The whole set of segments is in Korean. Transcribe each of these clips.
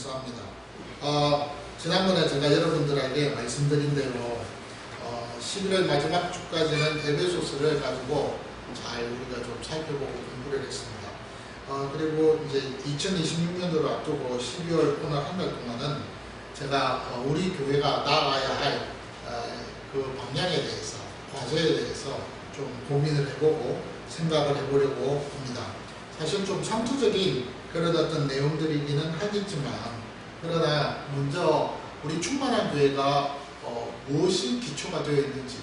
감사합니다. 지난번에 제가 여러분들에게 말씀드린 대로 11월 마지막 주까지는 에베소서를 가지고 잘 우리가 좀 살펴보고 공부를 했습니다. 그리고 이제 2026년도를 앞두고 12월 오늘 한 달 동안은 제가 우리 교회가 나아가야 할 그 방향에 대해서, 과제에 대해서 좀 고민을 해보고 생각을 해보려고 합니다. 사실 좀 상투적인 그런 어떤 내용들이기는 하겠지만, 그러나 먼저 우리 충만한 교회가 무엇이 기초가 되어 있는지,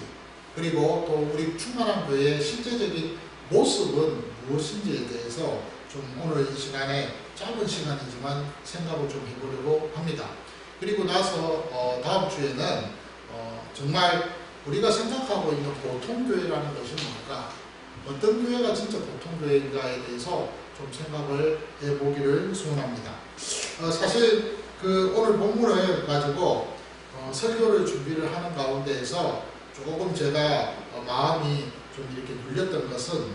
그리고 또 우리 충만한 교회의 실제적인 모습은 무엇인지에 대해서 좀 오늘 이 시간에, 짧은 시간이지만 생각을 좀 해보려고 합니다. 그리고 나서 다음 주에는 정말 우리가 생각하고 있는 보통 교회라는 것이 뭘까? 어떤 교회가 진짜 보통 교회인가에 대해서 좀 생각을 해보기를 소원합니다. 사실 오늘 본문을 가지고 설교를 준비를 하는 가운데에서 조금 제가 마음이 좀 이렇게 눌렸던 것은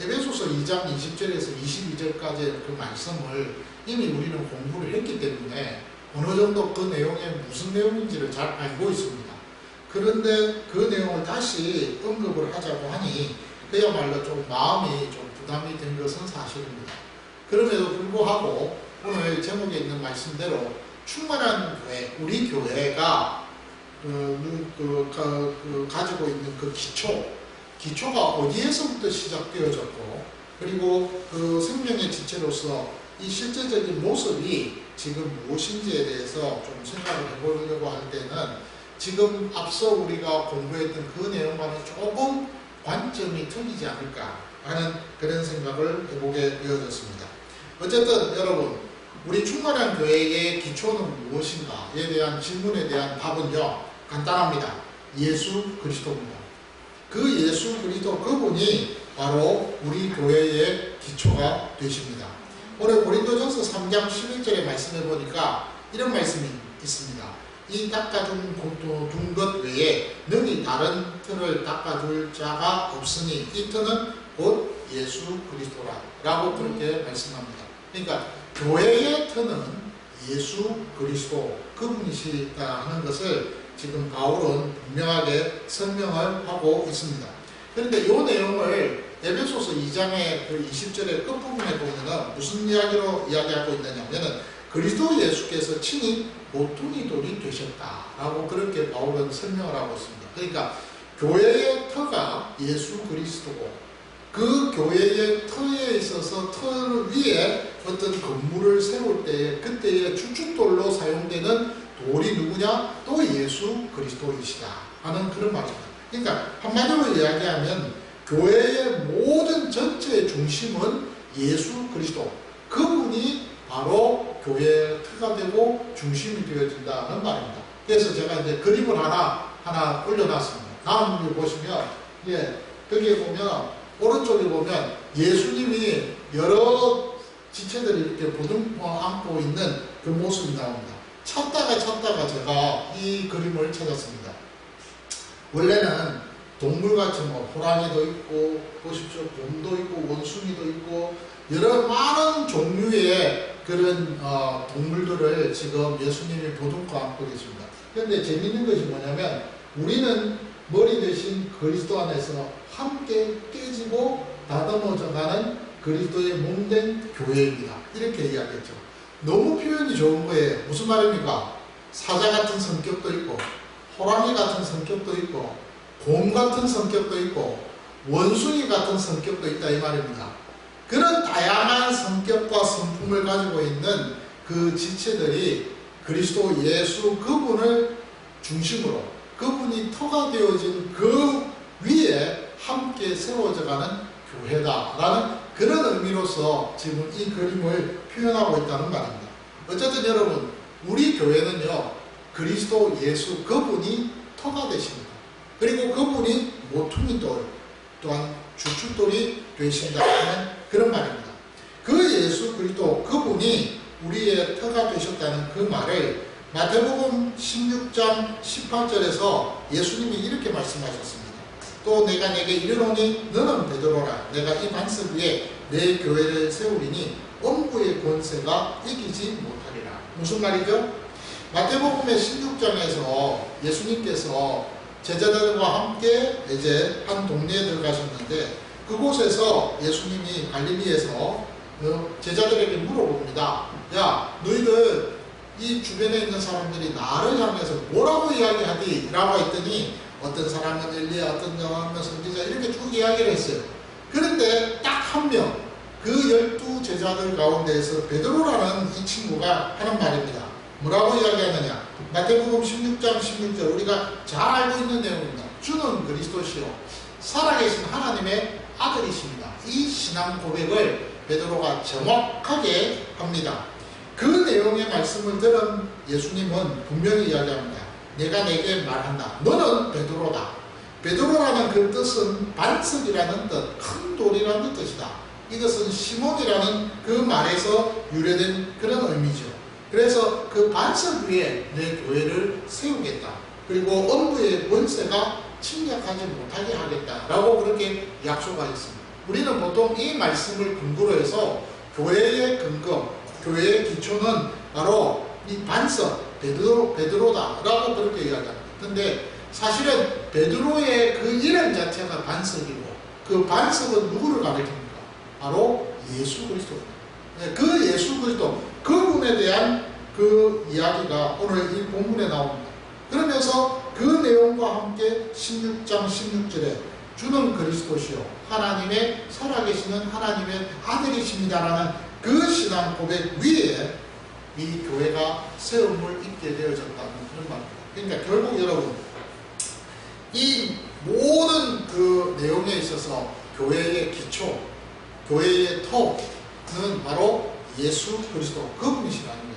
에베소서 2장 20절에서 22절까지의 그 말씀을 이미 우리는 공부를 했기 때문에 어느 정도 그 내용이 무슨 내용인지를 잘 알고 있습니다. 그런데 그 내용을 다시 언급을 하자고 하니 그야말로 좀 마음이 좀 부담이 된 것은 사실입니다. 그럼에도 불구하고 오늘 제목에 있는 말씀대로 충만한 교회, 우리 교회가 가지고 있는 그 기초가 어디에서부터 시작되어졌고, 그리고 그 생명의 지체로서 이 실제적인 모습이 지금 무엇인지에 대해서 좀 생각을 해보려고 할 때는 지금 앞서 우리가 공부했던 그 내용과는 조금 관점이 틀리지 않을까 하는 그런 생각을 해보게 되어졌습니다. 어쨌든 여러분, 우리 충만한 교회의 기초는 무엇인가에 대한 질문에 대한 답은요, 간단합니다. 예수 그리스도입니다. 그 예수 그리스도, 그분이 바로 우리 교회의 기초가 되십니다. 오늘 고린도전서 3장 11절의 말씀해 보니까 이런 말씀이 있습니다. 이 닦아준 것 외에 능히 다른 틀을 닦아줄 자가 없으니 이 틀은 곧 예수 그리스도라 라고 그렇게 말씀합니다. 그러니까 교회의 틀은 예수 그리스도, 그분이시다 하는 것을 지금 바울은 분명하게 설명을 하고 있습니다. 그런데 이 내용을 에베소서 2장의 그 20절의 끝부분에 보면은 무슨 이야기로 이야기하고 있느냐면은 그리스도 예수께서 친히 모퉁이 돌이 되셨다라고 그렇게 바울은 설명을 하고 있습니다. 그러니까 교회의 터가 예수 그리스도고, 그 교회의 터에 있어서 터 위에 어떤 건물을 세울 때에 그때의 주춧돌로 사용되는 돌이 누구냐? 또 예수 그리스도이시다 하는 그런 말입니다. 그러니까 한마디로 이야기하면 교회의 모든 전체의 중심은 예수 그리스도, 그분이 바로 교회의 터가 되고 중심이 되어진다는 말입니다. 그래서 제가 이제 그림을 하나 올려놨습니다. 다음 보시면, 여기에 보면, 오른쪽에 보면 예수님이 여러 지체들이 이렇게 보듬어 안고 있는 그 모습이 나옵니다. 찾다가 제가 이 그림을 찾았습니다. 원래는 동물같이 호랑이도 있고, 보십시오. 곰도 있고, 원숭이도 있고, 여러 많은 종류의 그런 동물들을 지금 예수님이 보듬고 안고 계십니다. 그런데 재밌는 것이 뭐냐면, 우리는 머리 대신 그리스도 안에서 함께 깨지고 다듬어져가는 그리스도의 몸된 교회입니다. 이렇게 이야기했죠. 너무 표현이 좋은 거예요. 무슨 말입니까? 사자 같은 성격도 있고, 호랑이 같은 성격도 있고, 곰 같은 성격도 있고, 원숭이 같은 성격도 있다 이 말입니다. 그런 다양한 성격과 성품을 가지고 있는 그 지체들이 그리스도 예수 그분을 중심으로, 그분이 터가 되어진 그 위에 함께 세워져가는 교회다라는 그런 의미로서 지금 이 그림을 표현하고 있다는 말입니다. 어쨌든 여러분, 우리 교회는요, 그리스도 예수 그분이 터가 되십니다. 그리고 그분이 모퉁이 돌, 또한 주춧돌이 되신다 하는 그런 말입니다. 그 예수 그리스도, 그분이 우리의 터가 되셨다는 그 말을 마태복음 16장 18절에서 예수님이 이렇게 말씀하셨습니다. 또 내가 내게 이르노니 너는 베드로라. 내가 이 반석 위에 내 교회를 세우리니 음부의 권세가 이기지 못하리라. 무슨 말이죠? 마태복음의 16장에서 예수님께서 제자들과 함께 이제 한 동네에 들어가셨는데, 그곳에서 예수님이 갈릴리에서 제자들에게 물어봅니다. 야, 너희들 이 주변에 있는 사람들이 나를 향해서 뭐라고 이야기하디? 라고 했더니 어떤 사람은 엘리야, 어떤 사람은 선지자, 이렇게 쭉 이야기를 했어요. 그런데 딱 한 명, 그 12 제자들 가운데에서 베드로라는 이 친구가 하는 말입니다. 뭐라고 이야기하느냐? 마태복음 16장 16절, 우리가 잘 알고 있는 내용입니다. 주는 그리스도시요 살아계신 하나님의 아들이십니다. 이 신앙 고백을 베드로가 정확하게 합니다. 그 내용의 말씀을 들은 예수님은 분명히 이야기합니다. 내가 내게 말한다. 너는 베드로다. 베드로라는 그 뜻은 반석이라는 뜻, 큰 돌이라는 뜻이다. 이것은 시몬이라는 그 말에서 유래된 그런 의미죠. 그래서 그 반석 위에 내 교회를 세우겠다. 그리고 음부의 권세가 침략하지 못하게 하겠다라고 그렇게 약속하였습니다. 우리는 보통 이 말씀을 근거로 해서 교회의 근거, 교회의 기초는 바로 이 반석, 베드로다라고 그렇게 이야기합니다. 근데 사실은 베드로의 그 이름 자체가 반석이고, 그 반석은 누구를 가리킵니까? 바로 예수 그리스도입니다. 그 예수 그리스도, 그분에 대한 그 이야기가 오늘 이 본문에 나옵니다. 그러면서 그 내용과 함께 16장 16절에 주는 그리스도시요 하나님의 살아계시는 하나님의 아들이십니다라는 그 신앙 고백 위에 이 교회가 세움을 입게 되어졌다는 그런 말입니다. 그러니까 결국 여러분, 이 모든 그 내용에 있어서 교회의 기초, 교회의 터는 바로 예수 그리스도, 그분이시라는 거예요.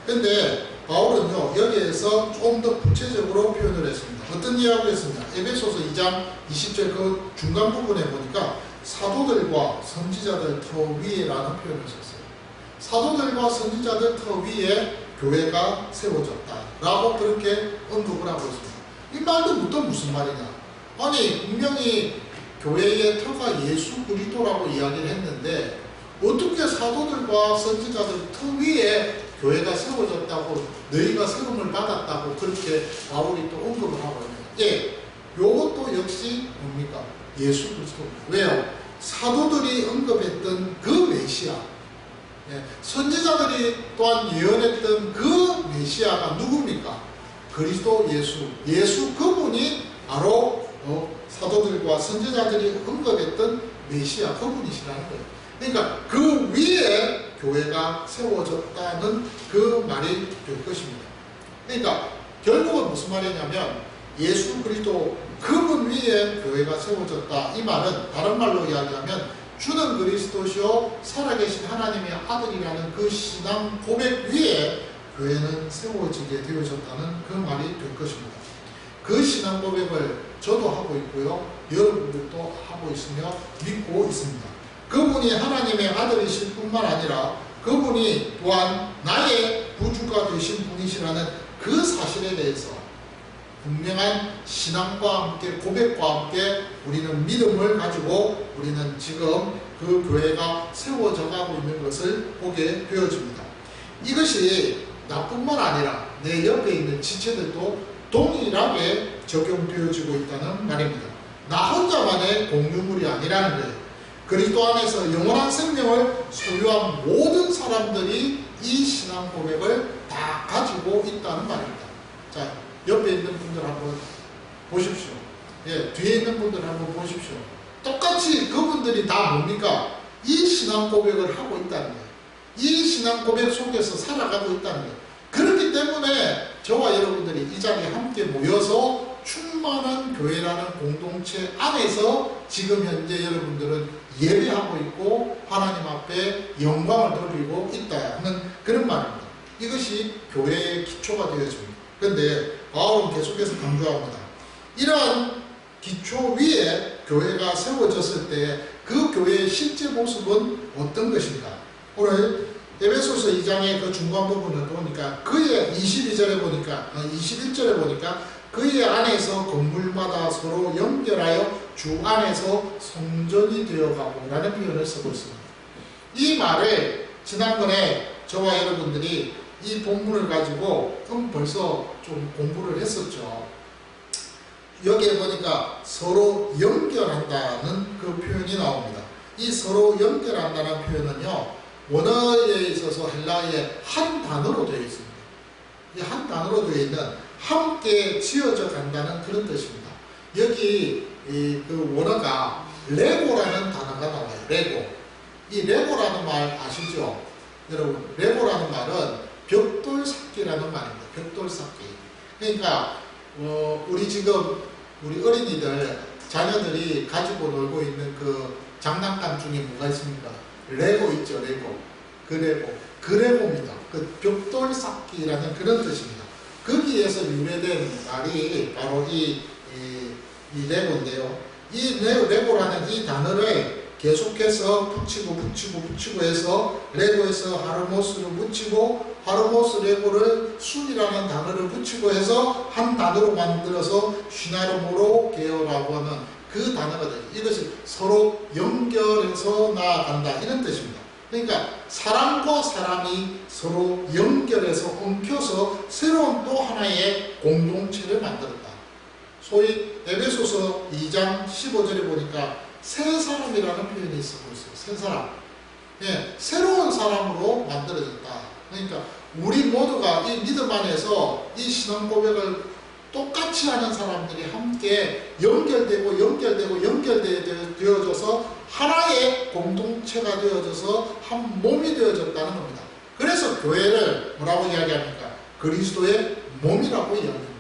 근데 바울은요, 여기에서 좀 더 구체적으로 표현을 했습니다. 어떤 이야기를 했습니다. 에베소서 2장 20절 그 중간 부분에 보니까 사도들과 선지자들 터 위에라는 표현을 썼어요. 사도들과 선지자들 터 위에 교회가 세워졌다라고 그렇게 언급을 하고 있습니다. 이 말도 또 무슨 말이냐? 아니, 분명히 교회의 터가 예수 그리스도라고 이야기를 했는데 어떻게 사도들과 선지자들 터 위에 교회가 세워졌다고, 너희가 세움을 받았다고 그렇게 바울이 또 언급을 하고 있는 거예요. 예, 요것도 역시 뭡니까? 예수 그리스도입니다. 왜요? 사도들이 언급했던 그 메시아, 예, 선지자들이 또한 예언했던 그 메시아가 누굽니까? 그리스도 예수, 예수 그분이 바로 사도들과 선지자들이 언급했던 메시아 그분이시라는 거예요. 그러니까 그 위에 교회가 세워졌다는 그 말이 될 것입니다. 그러니까 결국은 무슨 말이냐면 예수 그리스도 그분 위에 교회가 세워졌다. 이 말은 다른 말로 이야기하면 주는 그리스도시요 살아계신 하나님의 아들이라는 그 신앙 고백 위에 교회는 세워지게 되어졌다는 그 말이 될 것입니다. 그 신앙 고백을 저도 하고 있고요, 여러분들도 하고 있으며 믿고 있습니다. 그분이 하나님의 아들이실 뿐만 아니라 그분이 또한 나의 구주가 되신 분이시라는 그 사실에 대해서 분명한 신앙과 함께 고백과 함께 우리는 믿음을 가지고 우리는 지금 그 교회가 세워져 가고 있는 것을 보게 되어집니다. 이것이 나뿐만 아니라 내 옆에 있는 지체들도 동일하게 적용되어지고 있다는 말입니다. 나 혼자만의 공유물이 아니라는 거예요. 그리스도 안에서 영원한 생명을 소유한 모든 사람들이 이 신앙 고백을 다 가지고 있다는 말입니다. 자, 옆에 있는 분들 한번 보십시오. 예, 뒤에 있는 분들 한번 보십시오. 똑같이 그분들이 다 뭡니까? 이 신앙 고백을 하고 있다는 거예요. 이 신앙 고백 속에서 살아가고 있다는 거예요. 그렇기 때문에 저와 여러분들이 이 자리에 함께 모여서 충만한 교회라는 공동체 안에서 지금 현재 여러분들은 예배하고 있고 하나님 앞에 영광을 돌리고 있다 하는 그런 말입니다. 이것이 교회의 기초가 되어집니다. 그런데 바울은 계속해서 강조합니다. 이러한 기초 위에 교회가 세워졌을 때 그 교회의 실제 모습은 어떤 것인가? 오늘 에베소서 2장의 그 중간 부분을 보니까 그의 22절에 보니까 21절에 보니까 그의 안에서 건물마다 서로 연결하여 주 안에서 성전이 되어가고 라는 표현을 쓰고 있습니다. 이 말을 지난번에 저와 여러분들이 이 본문을 가지고 벌써 좀 공부를 했었죠. 여기에 보니까 서로 연결한다는 그 표현이 나옵니다. 이 서로 연결한다는 표현은요, 원어에 있어서 헬라어에 한 단어로 되어 있습니다. 이 한 단어로 되어 있는 함께 지어져 간다는 그런 뜻입니다. 여기 그 원어가 레고라는 단어가 나와요. 레고. 이 레고라는 말 아시죠? 여러분, 레고라는 말은 벽돌 쌓기라는 말입니다. 벽돌 쌓기. 그러니까 우리 어린이들, 자녀들이 가지고 놀고 있는 그 장난감 중에 뭐가 있습니까? 레고 있죠, 레고. 그 레고입니다. 그 벽돌 쌓기라는 그런 뜻입니다. 거기에서 유래된 말이 바로 이 레고인데요. 이 레고라는 이 단어를 계속해서 붙이고 해서 레고에서 하르모스를 붙이고 하르모스 레고를 순이라는 단어를 붙이고 해서 한 단어로 만들어서 시나르모로 계어라고 하는 그 단어가 돼요. 이것이 서로 연결해서 나아간다 이런 뜻입니다. 그러니까 사람과 사람이 서로 연결해서 엉켜서 새로운 또 하나의 공동체를 만들었다. 소위 에베소서 2장 15절에 보니까 새 사람이라는 표현이 쓰고 있어요. 새 사람. 예, 새로운 사람으로 만들어졌다. 그러니까 우리 모두가 이 믿음 안에서 이 신앙 고백을 똑같이 하는 사람들이 함께 연결되어져서 하나의 공동체가 되어져서 한 몸이 되어졌다는 겁니다. 그래서 교회를 뭐라고 이야기합니까? 그리스도의 몸이라고 이야기합니다.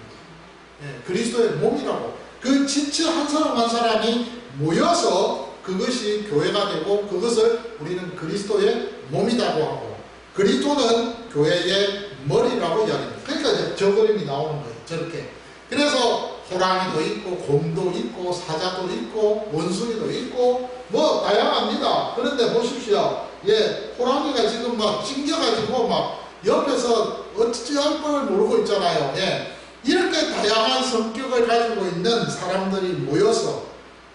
예, 그리스도의 몸이라고. 그 지체 한 사람 한 사람이 모여서 그것이 교회가 되고 그것을 우리는 그리스도의 몸이라고 하고 그리스도는 교회의 머리라고 이야기합니다. 그러니까 저 그림이 나오는 거예요. 저렇게. 그래서 호랑이도 있고 곰도 있고 사자도 있고 원숭이도 있고 뭐 다양합니다. 그런데 보십시오. 예, 호랑이가 지금 막 찡겨가지고 막 옆에서 어찌할 뻔을 모르고 있잖아요. 예, 이렇게 다양한 성격을 가지고 있는 사람들이 모여서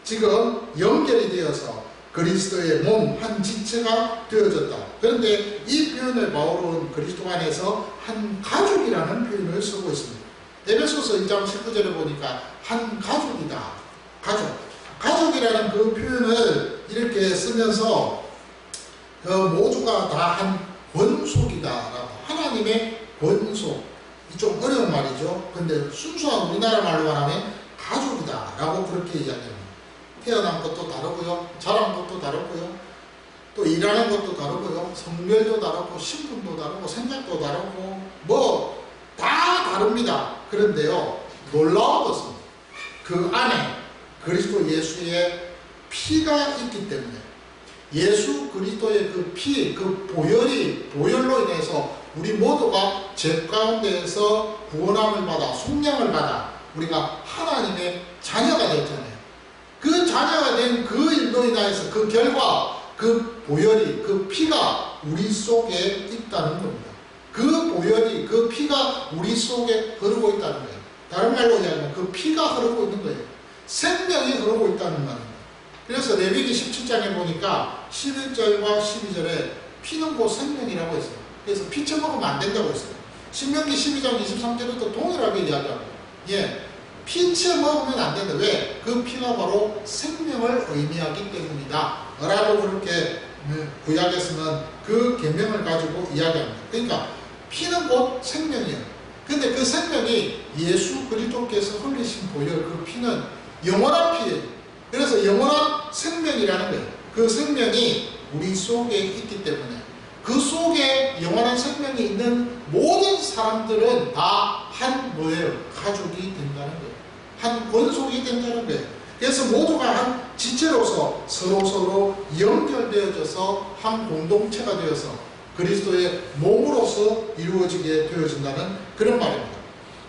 지금 연결이 되어서 그리스도의 몸 한 지체가 되어졌다. 그런데 이 표현을 바울은 그리스도 안에서 한 가족이라는 표현을 쓰고 있습니다. 에베소서 2장 19절에 보니까 한 가족이다. 가족이라는 그 표현을 이렇게 쓰면서 모두가 다 한 권속이다. 하나님의 권속. 좀 어려운 말이죠. 근데 순수한 우리나라 말로 하면 가족이다 라고 그렇게 이야기합니다. 태어난 것도 다르고요, 자란 것도 다르고요, 또 일하는 것도 다르고요, 성별도 다르고 신분도 다르고 생각도 다르고 뭐 다 다릅니다. 그런데요, 놀라운 것은 그 안에 그리스도 예수의 피가 있기 때문에 예수 그리스도의 그 피, 그 보혈로 인해서 우리 모두가 죄 가운데에서 구원함을 받아 속량을 받아 우리가 하나님의 자녀가 됐잖아요. 그 자녀가 된 그 일로 인하여서 그 결과 그 보혈이 그 피가 우리 속에 있다는 겁니다. 그 보혈이 그 피가 우리 속에 흐르고 있다는 거예요. 다른 말로 이야기하면 그 피가 흐르고 있는 거예요. 생명이 흐르고 있다는 말입니다. 그래서 레위기 17장에 보니까 11절과 12절에 피는 곧 생명이라고 했어요. 그래서 피 처먹으면 안 된다고 했어요. 신명기 12장 23절부터 동일하게 이야기하고, 예, 피쳐 먹으면 안 된다. 왜? 그 피가 바로 생명을 의미하기 때문이다. 라고 그렇게 구약에서는 그 계명을 가지고 이야기합니다. 그러니까 피는 곧 생명이에요. 근데 그 생명이 예수 그리스도께서 흘리신 보혈 그 피는 영원한 피예요. 그래서 영원한 생명이라는 거예요. 그 생명이 우리 속에 있기 때문에 그 속에 영원한 생명이 있는 모든 사람들은 다 한 뭐예요? 가족이 된다는 거예요. 한 권속이 된다는 거예요. 그래서 모두가 한 지체로서 서로 연결되어져서 한 공동체가 되어서 그리스도의 몸으로서 이루어지게 되어진다는 그런 말입니다.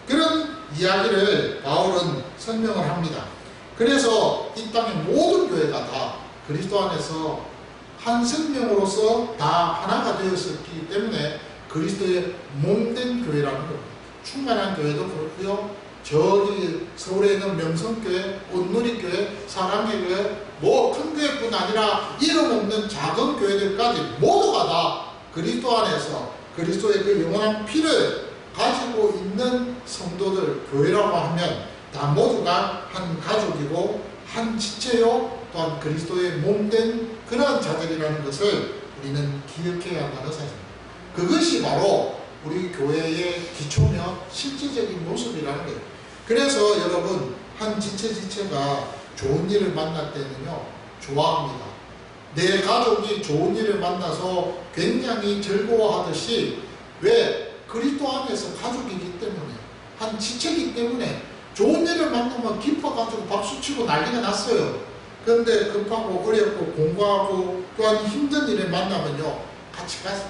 그런 이야기를 바울은 설명을 합니다. 그래서 이 땅의 모든 교회가 다 그리스도 안에서 한 생명으로서 다 하나가 되었기 때문에 그리스도의 몸된 교회라는 겁니다. 충만한 교회도 그렇고요. 저기 서울에 있는 명성교회, 온누리교회, 사랑의 교회, 뭐 큰 교회뿐 아니라 이름 없는 작은 교회들까지 모두가 다 그리스도 안에서 그리스도의 그 영원한 피를 가지고 있는 성도들, 교회라고 하면 다 모두가 한 가족이고 한 지체요 또한 그리스도의 몸된 그러한 자들이라는 것을 우리는 기억해야 한다는 사실입니다. 그것이 바로 우리 교회의 기초며 실질적인 모습이라는 거예요. 그래서 여러분 한 지체가 좋은 일을 만날 때는요 좋아합니다. 내 가족이 좋은 일을 만나서 굉장히 즐거워하듯이 왜? 그리스도 안에서 가족이기 때문에 한 지체이기 때문에 좋은 일을 만나면 기뻐가지고 박수치고 난리가 났어요. 그런데 급하고 어렵고 공부하고 또한 힘든 일을 만나면요 같이 가서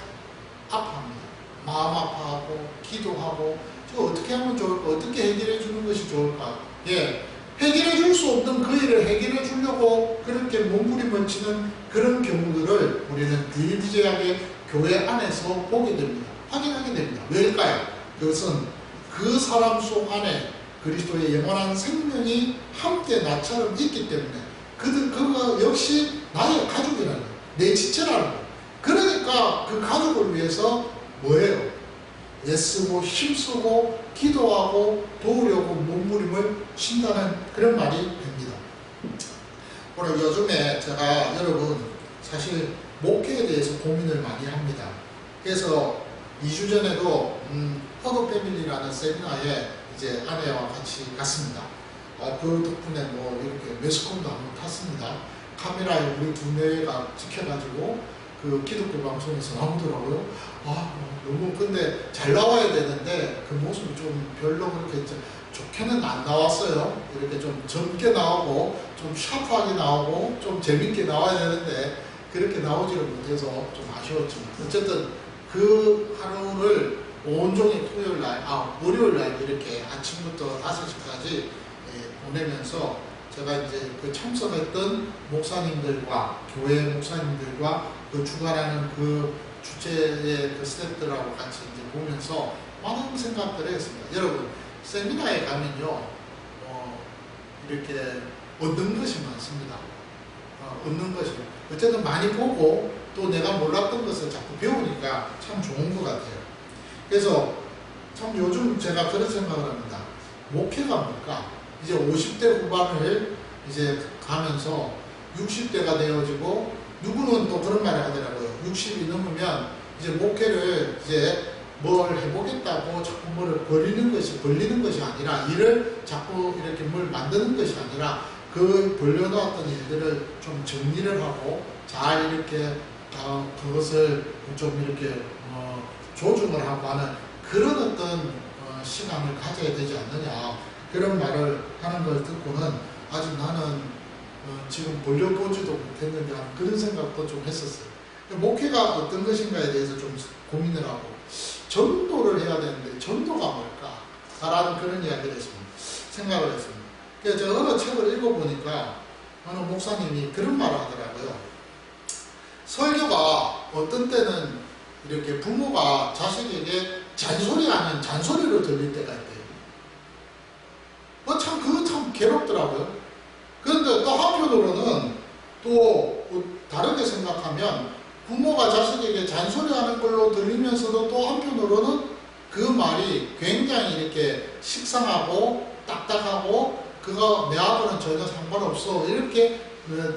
아파합니다. 마음 아파하고 기도하고 저 어떻게 하면 좋을까? 어떻게 해결해 주는 것이 좋을까? 예, 해결해 줄 수 없는 그 일을 해결해 주려고 그렇게 몸부림을 치는 그런 경우들을 우리는 비일비재하게 교회 안에서 보게 됩니다. 확인하게 됩니다. 왜일까요? 그것은 그 사람 속 안에 그리스도의 영원한 생명이 함께 나처럼 있기 때문에 그거 역시 나의 가족이라는 거예요. 내 지체라는 거예요. 그러니까 그 가족을 위해서 뭐예요? 애쓰고 힘쓰고 기도하고 도우려고 몸부림을 친다는 그런 말이 됩니다. 오늘 요즘에 제가 여러분 사실 목회에 대해서 고민을 많이 합니다. 그래서 2주 전에도 허그 패밀리라는 세미나에 이제 아내와 같이 갔습니다. 그 덕분에 뭐 이렇게 매스컴도 한번 탔습니다. 카메라에 우리 두뇌가 찍혀가지고 그 기독교 방송에서 나오더라고요. 너무 근데 잘 나와야 되는데 그 모습이 좀 별로 그렇게 좋게는 안 나왔어요. 이렇게 좀 젊게 나오고 좀 샤프하게 나오고 좀 재밌게 나와야 되는데 그렇게 나오지를 못해서 좀 아쉬웠지만 어쨌든 그 하루를 온종일 월요일날 이렇게 아침부터 5시까지 보내면서 제가 이제 그 참석했던 목사님들과 교회 목사님들과 그 주관하는 그 주체의 그 스태프들하고 같이 이제 보면서 많은 생각들을 했습니다. 여러분 세미나에 가면요 이렇게 얻는 것이 많습니다. 얻는 것이 어쨌든 많이 보고 또 내가 몰랐던 것을 자꾸 배우니까 참 좋은 것 같아요. 그래서 참 요즘 제가 그런 생각을 합니다. 목회가 뭘까? 이제 50대 후반을 이제 가면서 60대가 되어지고 누구는 또 그런 말을 하더라고요. 60이 넘으면 이제 목회를 이제 뭘 해보겠다고 자꾸 뭘 벌리는 것이 아니라 일을 자꾸 이렇게 뭘 만드는 것이 아니라 그 벌려놓았던 일들을 좀 정리를 하고 잘 이렇게 그것을 좀 이렇게 조정을 하고 하는 그런 어떤 시간을 가져야 되지 않느냐 그런 말을 하는 걸 듣고는 아직 나는 지금 벌려보지도 못했는데 그런 생각도 좀 했었어요. 목회가 어떤 것인가에 대해서 좀 고민을 하고 전도를 해야 되는데 전도가 뭘까? 라는 그런 이야기를 했습니다. 생각을 했습니다. 그래서 제가 어느 책을 읽어보니까 어느 목사님이 그런 말을 하더라고요. 설교가 어떤 때는 이렇게 부모가 자식에게 잔소리하는 잔소리로 들릴 때가 있대요. 그거 참 괴롭더라고요. 그런데 또 한편으로는 또 다르게 생각하면 부모가 자식에게 잔소리하는 걸로 들리면서도 또 한편으로는 그 말이 굉장히 이렇게 식상하고 딱딱하고 그거 내하고는 전혀 상관없어 이렇게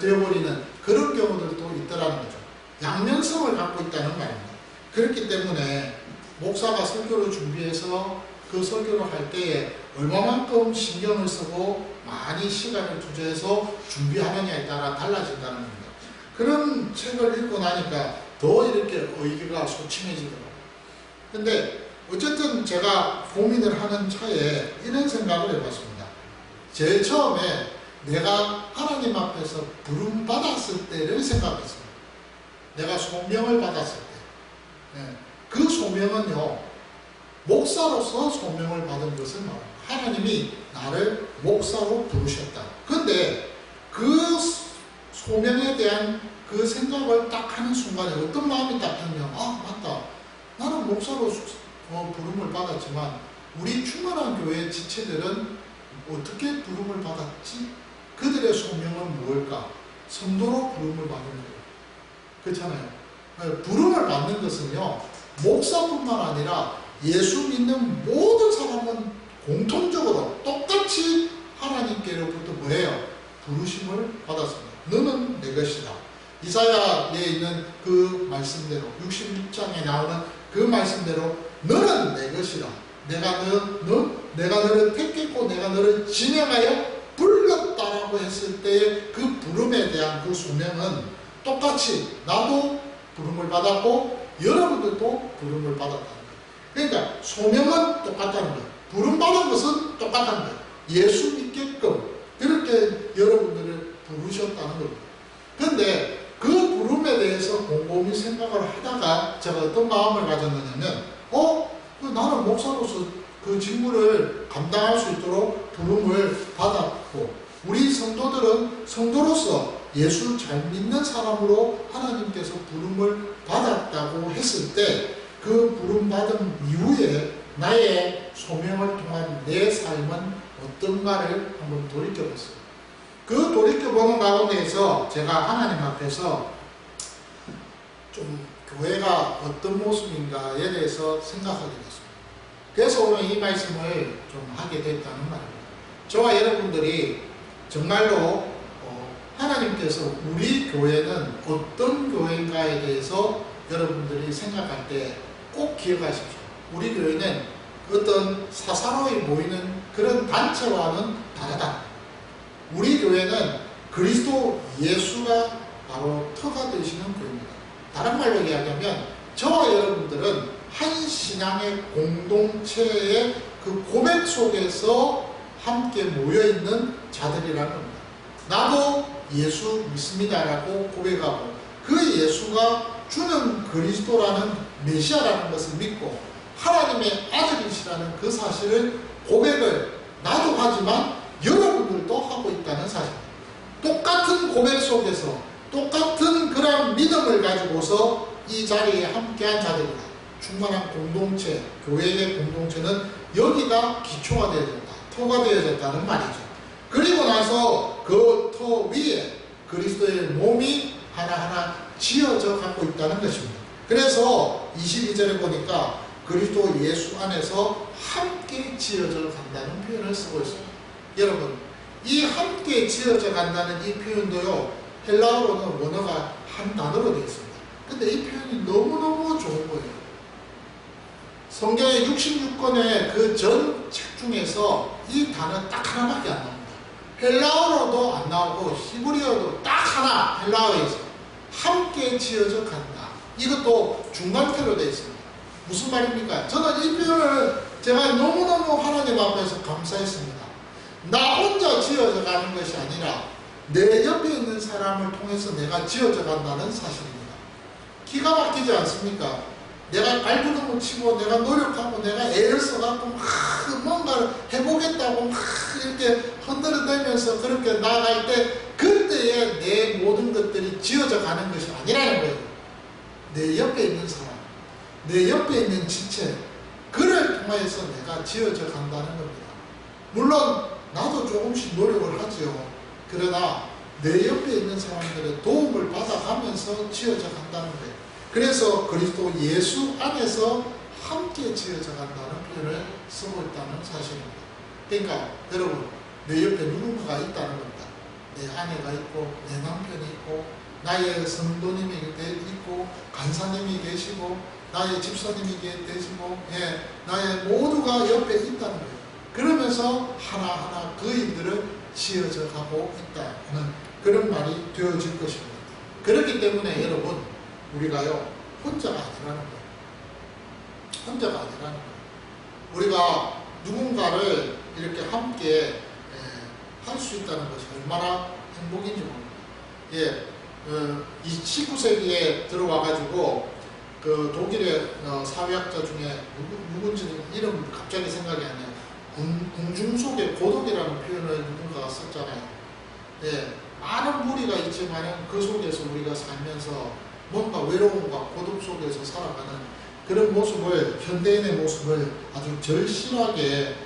되어버리는 그런 경우들도 있더라는 거죠. 양면성을 갖고 있다는 말입니다. 그렇기 때문에 목사가 설교를 준비해서 그 설교를 할 때에 얼마만큼 신경을 쓰고 많이 시간을 투자해서 준비하느냐에 따라 달라진다는 겁니다. 그런 책을 읽고 나니까 더 이렇게 의기가 소침해지더라고요. 근데 어쨌든 제가 고민을 하는 차에 이런 생각을 해봤습니다. 제일 처음에 내가 하나님 앞에서 부름 받았을 때를 생각했습니다. 내가 소명을 받았을 때. 그 소명은요. 목사로서 소명을 받은 것을 말합니다. 하나님이 나를 목사로 부르셨다. 그런데 그 소명에 대한 그 생각을 딱 하는 순간에 어떤 마음이 딱 드냐면 맞다. 나는 목사로 부름을 받았지만 우리 충만한 교회 지체들은 어떻게 부름을 받았지? 그들의 소명은 무엇일까? 성도로 부름을 받은 거예요. 그렇잖아요. 부름을 받는 것은요, 목사뿐만 아니라 예수 믿는 모든 사람은 공통적으로 똑같이 하나님께로부터 뭐예요? 부르심을 받았습니다. 너는 내 것이다. 이사야에 있는 그 말씀대로, 61장에 나오는 그 말씀대로 너는 내 것이라. 내가 너를 택했고 내가 너를 지명하여 불렀다라고 했을 때의 그 부름에 대한 그 소명은 똑같이 나도 부름을 받았고 여러분들도 부름을 받았다는 거예요. 그러니까 소명은 똑같다는 거예요. 부름받은 것은 똑같다는 거예요. 예수 믿게끔 그렇게 여러분들을 부르셨다는 겁니다. 그런데 그 부름에 대해서 곰곰이 생각을 하다가 제가 어떤 마음을 가졌느냐면 나는 목사로서 그 직무를 감당할 수 있도록 부름을 받았고 우리 성도들은 성도로서 예수 잘 믿는 사람으로 하나님께서 부름을 받았다고 했을 때 그 부름받은 이후에 나의 소명을 통한 내 삶은 어떤가를 한번 돌이켜봤어요. 그 돌이켜보는 가운데에서 제가 하나님 앞에서 좀 교회가 어떤 모습인가에 대해서 생각하게 됐습니다. 그래서 오늘 이 말씀을 좀 하게 됐다는 말입니다. 저와 여러분들이 정말로 하나님께서 우리 교회는 어떤 교회인가에 대해서 여러분들이 생각할 때 꼭 기억하십시오. 우리 교회는 어떤 사사로이 모이는 그런 단체와는 다르다. 우리 교회는 그리스도 예수가 바로 터가 되시는 교회입니다. 다른 말로 이야기하면 저와 여러분들은 한 신앙의 공동체의 그 고백 속에서 함께 모여있는 자들이라는 겁니다. 나도 예수 믿습니다라고 고백하고 그 예수가 주는 그리스도라는 메시아라는 것을 믿고 하나님의 아들이시라는 그 사실을 고백을 나도 하지만 여러분들도 하고 있다는 사실. 똑같은 고백 속에서 똑같은 그런 믿음을 가지고서 이 자리에 함께한 자들이다. 충만한 공동체, 교회의 공동체는 여기가 기초가 되어졌다. 터가 되어졌다는 말이죠. 그리고 나서 그 터 위에 그리스도의 몸이 하나하나 지어져 가고 있다는 것입니다. 그래서 22절에 보니까 그리스도 예수 안에서 함께 지어져 간다는 표현을 쓰고 있습니다. 여러분, 이 함께 지어져 간다는 이 표현도요, 헬라어로는 원어가 한 단어로 되어 있습니다. 근데 이 표현이 너무너무 좋은 거예요. 성경의 66권의 그 전 책 중에서 이 단어 딱 하나밖에 안 나옵니다. 헬라어로도 안 나오고 히브리어도 딱 하나, 헬라어에서 함께 지어져 간다. 이것도 중간태로 되어 있습니다. 무슨 말입니까? 저는 이 표현을 제가 너무너무 하나님 앞에서 감사했습니다. 나 혼자 지어져 가는 것이 아니라 내 옆에 있는 사람을 통해서 내가 지어져 간다는 사실입니다. 기가 막히지 않습니까? 내가 발버둥을 치고 내가 노력하고 내가 애를 써갖고 막 뭔가를 해보겠다고 막 이렇게 흔들어대면서 그렇게 나아갈 때 그때에 내 모든 것들이 지어져 가는 것이 아니라는 거예요. 내 옆에 있는 사람, 내 옆에 있는 지체, 그를 통해서 내가 지어져 간다는 겁니다. 물론 나도 조금씩 노력을 하지요. 그러나 내 옆에 있는 사람들의 도움을 받아가면서 지어져 간다는 거예요. 그래서 그리스도 예수 안에서 함께 지어져 간다는 표현을 쓰고 있다는 사실입니다. 그러니까 여러분, 내 옆에 누군가가 있다는 겁니다. 내 아내가 있고 내 남편이 있고 나의 성도님이 있고 간사님이 계시고 나의 집사님이 계시고 나의 모두가 옆에 있다는 거예요. 그러면서 하나하나 그인들을 지어져 가고 있다는 그런 말이 되어질 것입니다. 그렇기 때문에 여러분, 우리가요, 혼자가 아니라는 거예요. 혼자가 아니라는 거예요. 우리가 누군가를 이렇게 함께 할 수 있다는 것이 얼마나 행복인지 모릅니다. 이 19세기에 들어와가지고 그 독일의 사회학자 중에 누군지는 이름 갑자기 생각이 안 나요. 궁중속의 고독이라는 표현을 누군가가 썼잖아요. 많은 무리가 있지만 그 속에서 우리가 살면서 뭔가 외로움과 고독 속에서 살아가는 그런 모습을, 현대인의 모습을 아주 절실하게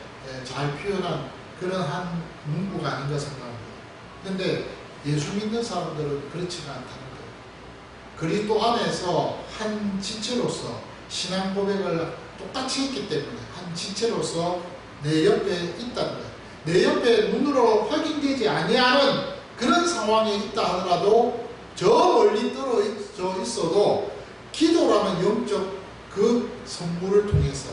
잘 표현한 그런 한 문구가 아닌가 생각합니다. 그런데 예수 믿는 사람들은 그렇지가 않다는 거예요. 그리스도 안에서 한 지체로서 신앙 고백을 똑같이 했기 때문에 한 지체로서 내 옆에 있다는 거예요. 내 옆에 눈으로 확인되지 아니하는 그런 상황에 있다 하더라도 저 멀리 떨어져 있어도 기도라는 영적 그 선물을 통해서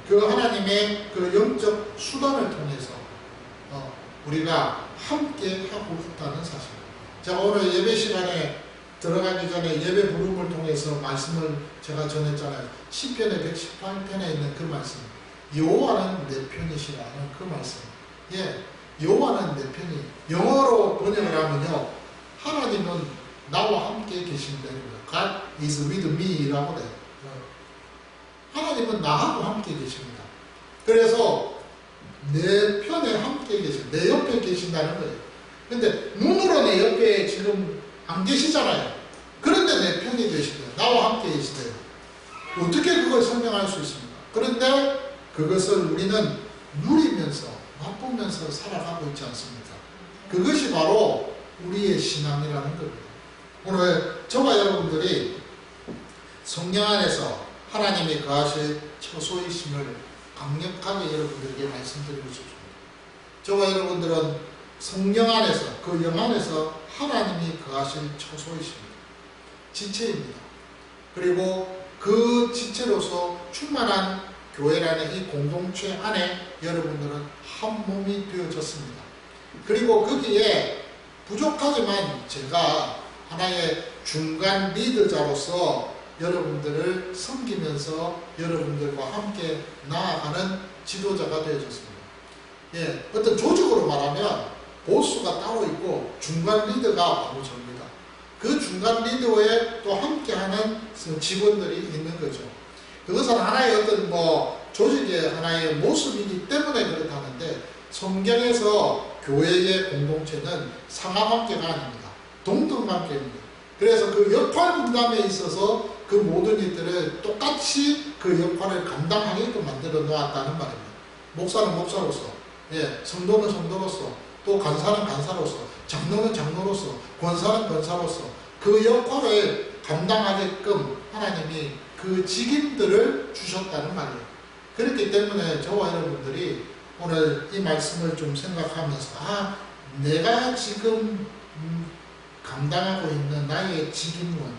그 하나님의 그 영적 수단을 통해서 우리가 함께 하고 있다는 사실. 제가 오늘 예배 시간에 들어가기 전에 예배 부름을 통해서 말씀을 제가 전했잖아요. 시편의 118편에 있는 그 말씀. 여호와는 내 편이시라는 그 말씀. 예, 여호와는 내 편이. 영어로 번역을 하면요, 하나님은 나와 함께 계신다는 거예요. God is with me라고 돼요. 하나님은 나하고 함께 계십니다. 그래서 내 편에 함께 계십니다. 내 옆에 계신다는 거예요. 근데 눈으로 내 옆에 지금 안 계시잖아요. 그런데 내 편이 되시대요. 나와 함께 계시대요. 어떻게 그걸 설명할 수 있습니까? 그런데 그것을 우리는 누리면서 맛보면서 살아가고 있지 않습니까? 그것이 바로 우리의 신앙이라는 겁니다. 오늘 저와 여러분들이 성령 안에서 하나님이 거하실 처소이심을 강력하게 여러분들에게 말씀드리고 싶습니다. 저와 여러분들은 성령 안에서, 그 영 안에서 하나님이 거하실 처소이십니다. 지체입니다. 그리고 그 지체로서 충만한 교회라는 이 공동체 안에 여러분들은 한 몸이 되어졌습니다. 그리고 거기에 부족하지만 제가 하나의 중간 리더자로서 여러분들을 섬기면서 여러분들과 함께 나아가는 지도자가 되어졌습니다. 예, 어떤 조직으로 말하면 보스가 따로 있고 중간 리더가 바로 저입니다. 그 중간 리더에 또 함께하는 직원들이 있는 거죠. 그것은 하나의 어떤 조직의 하나의 모습이기 때문에 그렇다는데, 성경에서 교회의 공동체는 상하관계가 아닙니다. 동등관계입니다. 그래서 그 역할 분담에 있어서 그 모든 일들을 똑같이 그 역할을 감당하게끔 만들어 놓았다는 말입니다. 목사는 목사로서, 예, 성도는 성도로서, 또 간사는 간사로서, 장로는 장로로서, 권사는 권사로서 그 역할을 감당하게끔 하나님이 그 직임들을 주셨다는 말이에요. 그렇기 때문에 저와 여러분들이 오늘 이 말씀을 좀 생각하면서, 내가 지금 감당하고 있는 나의 직임은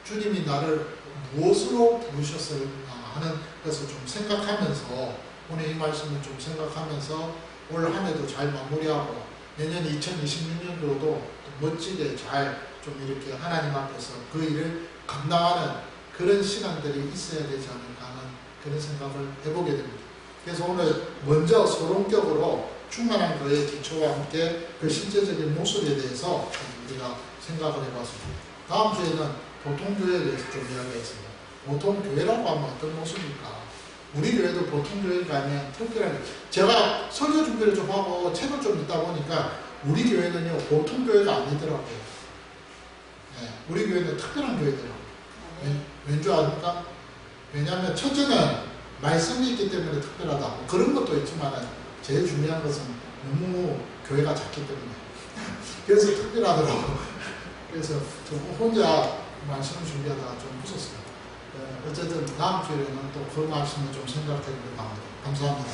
주님이 나를 무엇으로 부르셨을까 하는 것을 좀 생각하면서, 오늘 이 말씀을 좀 생각하면서 올 한 해도 잘 마무리하고 내년 2026년도도 멋지게 잘 좀 이렇게 하나님 앞에서 그 일을 감당하는 그런 시간들이 있어야 되지 않을까 하는 그런 생각을 해보게 됩니다. 그래서 오늘 먼저 서론격으로 충만한 교회의 기초와 함께 그 실제적인 모습에 대해서 우리가 생각을 해봤습니다. 다음 주에는 보통교회에 대해서 좀 이야기하겠습니다. 보통교회라고 하면 어떤 모습입니까? 우리 교회도 보통교회가 아니면 특별하게, 제가 설교 준비를 좀 하고 책을 좀 읽다 보니까 우리 교회는요 보통교회가 아니더라고요. 네, 우리 교회는 특별한 교회더라고요. 왠줄 아십니까? 왜냐하면 첫째는 말씀이 있기 때문에 특별하다, 그런 것도 있지만 제일 중요한 것은 너무 교회가 작기 때문에 그래서 특별하더라고요. 그래서 저 혼자 말씀을 준비하다가 좀 웃었어요. 어쨌든 다음 주에는 또 그 말씀을 좀 생각해 보려고 합니다. 감사합니다.